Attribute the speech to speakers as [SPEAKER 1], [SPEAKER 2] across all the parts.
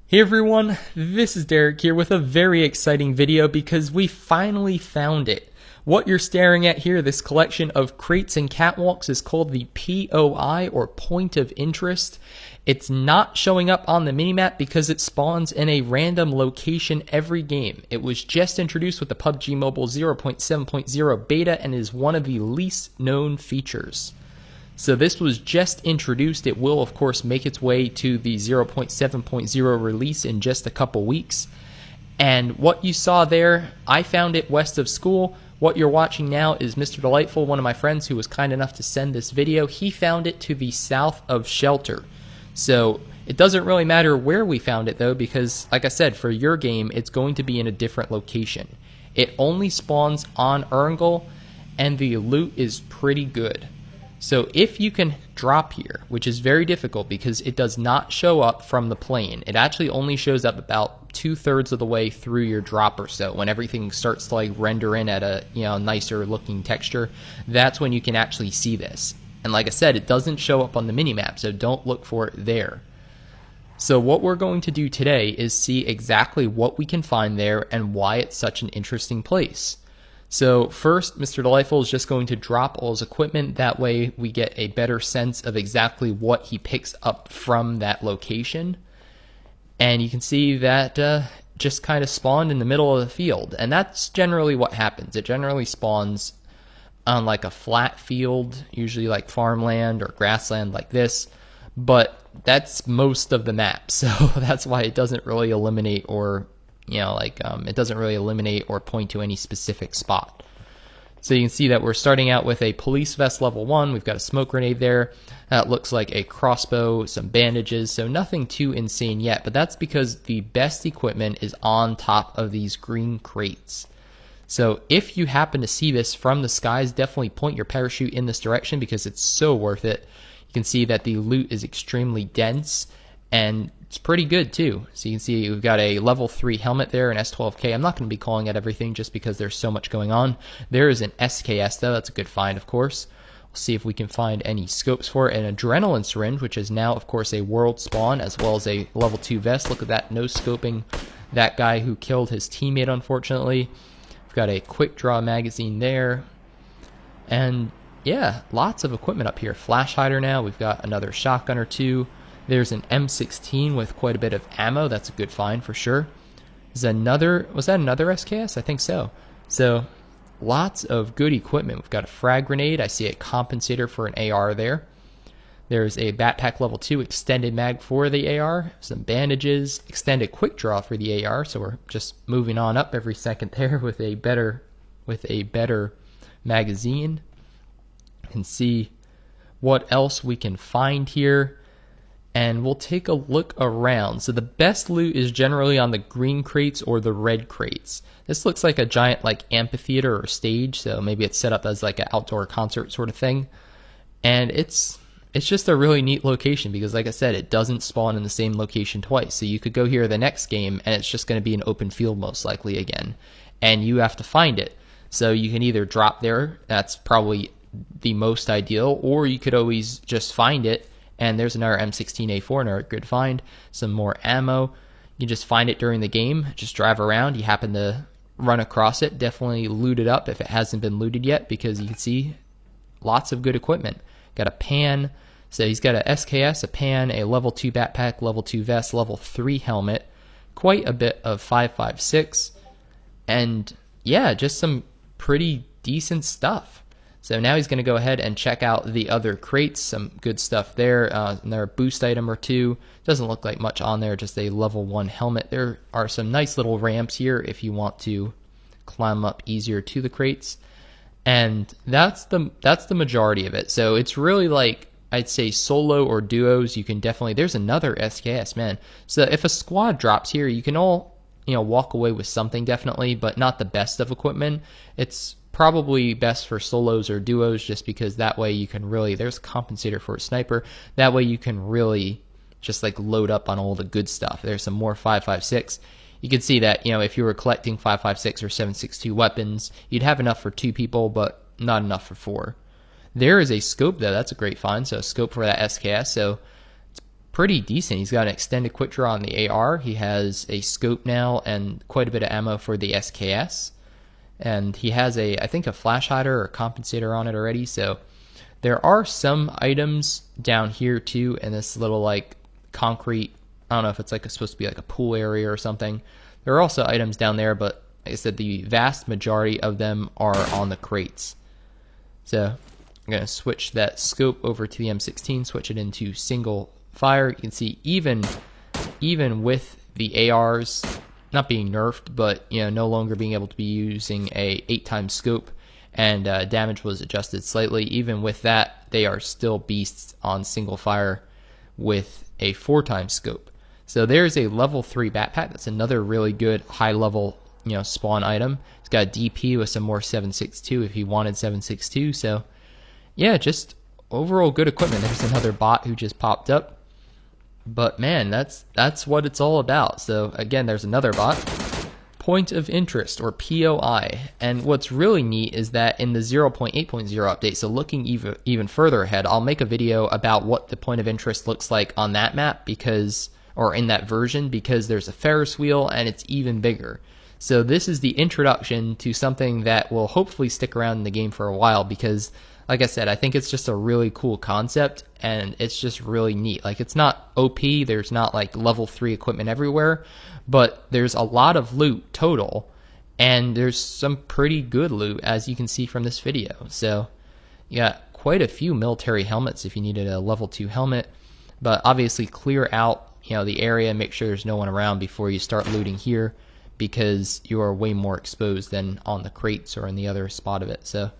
[SPEAKER 1] Hey everyone, this is Derek here with a very exciting video because we finally found it. What you're staring at here, this collection of crates and catwalks, is called the POI, or Point of Interest. It's not showing up on the minimap because it spawns in a random location every game. It was just introduced with the PUBG Mobile 0.7.0 beta and is one of the least known features. So this was just introduced. It will, of course, make its way to the 0.7.0 release in just a couple weeks. And what you saw there, I found it west of school. What you're watching now is Mr. Delightful, one of my friends who was kind enough to send this video. He found it to the south of Shelter. So it doesn't really matter where we found it, though, because, like I said, for your game, it's going to be in a different location. It only spawns on Erngel, and the loot is pretty good. So if you can drop here, which is very difficult because it does not show up from the plane. It actually only shows up about 2/3 of the way through your drop or so. When everything starts to like render in at a nicer looking texture, that's when you can actually see this. And like I said, it doesn't show up on the minimap, so don't look for it there. So what we're going to do today is see exactly what we can find there and why it's such an interesting place. So first, Mr. Delightful is just going to drop all his equipment. That way we get a better sense of exactly what he picks up from that location. And you can see that just kind of spawned in the middle of the field. And that's generally what happens. It generally spawns on like a flat field, usually like farmland or grassland like this. But that's most of the map. So that's why it doesn't really eliminate or it doesn't really eliminate or point to any specific spot. So you can see that we're starting out with a police vest level 1. We've got a smoke grenade there. That looks like a crossbow, some bandages, so nothing too insane yet, but that's because the best equipment is on top of these green crates. So if you happen to see this from the skies, definitely point your parachute in this direction because it's so worth it. You can see that the loot is extremely dense and it's pretty good too. So you can see we've got a level 3 helmet there, an S12K. I'm not going to be calling out everything just because there's so much going on. There is an SKS though. That's a good find, of course. We'll see if we can find any scopes for it. An adrenaline syringe, which is now, of course, a world spawn, as well as a level 2 vest. Look at that, no scoping that guy who killed his teammate, unfortunately. We've got a quick draw magazine there. And yeah, lots of equipment up here. Flash hider now. We've got another shotgun or two. There's an M16 with quite a bit of ammo. That's a good find for sure. Was that another SKS? I think so. So lots of good equipment. We've got a frag grenade. I see a compensator for an AR there. There's a backpack level 2 extended mag for the AR. Some bandages, extended quick draw for the AR. So we're just moving on up every second there with a better magazine. And see what else we can find here. And we'll take a look around. So the best loot is generally on the green crates or the red crates. This looks like a giant amphitheater or stage, so maybe it's set up as like an outdoor concert sort of thing. And it's just a really neat location because, like I said, it doesn't spawn in the same location twice. So you could go here the next game and it's just going to be an open field most likely again. And you have to find it. So you can either drop there, that's probably the most ideal, or you could always just find it. And there's another M16A4, another good find. Some more ammo. You can just find it during the game. Just drive around. You happen to run across it. Definitely loot it up if it hasn't been looted yet because you can see lots of good equipment. Got a pan. So he's got a SKS, a pan, a level 2 backpack, level 2 vest, level 3 helmet. Quite a bit of 5.56. And yeah, just some pretty decent stuff. So now he's going to go ahead and check out the other crates. Some good stuff there. Another boost item or two. Doesn't look like much on there, just a level 1 helmet. There are some nice little ramps here if you want to climb up easier to the crates. And that's the majority of it. So it's really like, I'd say solo or duos. You can definitely, there's another SKS, man. So if a squad drops here, you can all walk away with something definitely, but not the best of equipment. It's probably best for solos or duos just because that way you can really, there's a compensator for a sniper, that way you can really just load up on all the good stuff. There's some more 5.56. You can see that if you were collecting 5.56 or 7.62 weapons, you'd have enough for 2 people but not enough for 4. There is a scope though, that's a great find. So a scope for that SKS, so it's pretty decent. He's got an extended quick draw on the AR. He has a scope now and quite a bit of ammo for the SKS. And he has I think a flash hider or compensator on it already. So there are some items down here too in this little like concrete, I don't know if it's like supposed to be like a pool area or something. There are also items down there, but like I said, the vast majority of them are on the crates. So I'm going to switch that scope over to the M16, switch it into single fire. You can see even with the ARs not being nerfed, but no longer being able to be using a 8x scope, and damage was adjusted slightly. Even with that, they are still beasts on single fire with a 4x scope. So there's a level 3 backpack. That's another really good high level spawn item. It's got a DP with some more 7.62 if you wanted 7.62. So yeah, just overall good equipment. There's another bot who just popped up. But man, that's what it's all about. So again, there's another bot. Point of interest, or POI. And what's really neat is that in the 0.8.0 update, so looking even further ahead, I'll make a video about what the point of interest looks like on that map, or in that version, because there's a Ferris wheel and it's even bigger. So this is the introduction to something that will hopefully stick around in the game for a while, because like I said, I think it's just a really cool concept, and it's just really neat. Like, it's not OP, there's not like level 3 equipment everywhere, but there's a lot of loot total, and there's some pretty good loot, as you can see from this video. So you got quite a few military helmets if you needed a level 2 helmet, but obviously clear out the area, make sure there's no one around before you start looting here, because you are way more exposed than on the crates or in the other spot of it. So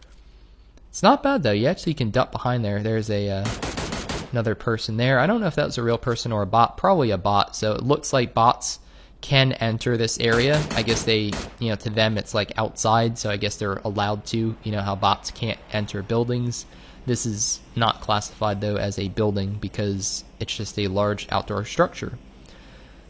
[SPEAKER 1] it's not bad though. You actually can duck behind there. There's another person there. I don't know if that was a real person or a bot. Probably a bot. So it looks like bots can enter this area. I guess they, to them it's like outside, so I guess they're allowed to. How bots can't enter buildings. This is not classified though as a building because it's just a large outdoor structure.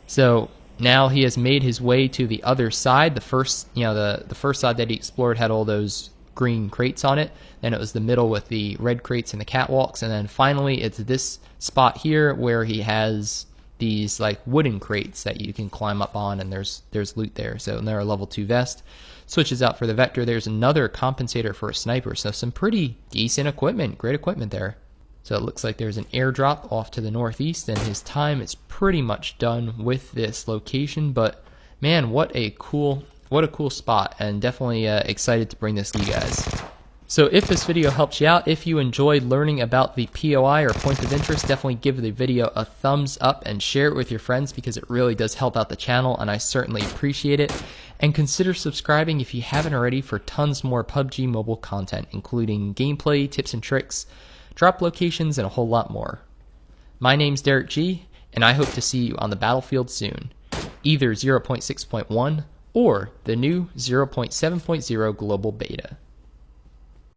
[SPEAKER 1] So now he has made his way to the other side. The first, the first side that he explored had all those green crates on it. Then it was the middle with the red crates and the catwalks, and then finally it's this spot here where he has these like wooden crates that you can climb up on, and there's loot there. So they're a level 2 vest. Switches out for the Vector. There's another compensator for a sniper. So some pretty decent equipment, great equipment there. So it looks like there's an airdrop off to the northeast, and his time is pretty much done with this location. But man, what a cool spot, and definitely excited to bring this to you guys. So if this video helps you out, if you enjoyed learning about the POI or point of interest, definitely give the video a thumbs up and share it with your friends, because it really does help out the channel, and I certainly appreciate it. And consider subscribing if you haven't already for tons more PUBG mobile content, including gameplay, tips and tricks, drop locations, and a whole lot more. My name's Derek G, and I hope to see you on the battlefield soon, either 0.6.1 or the new 0.7.0 global beta.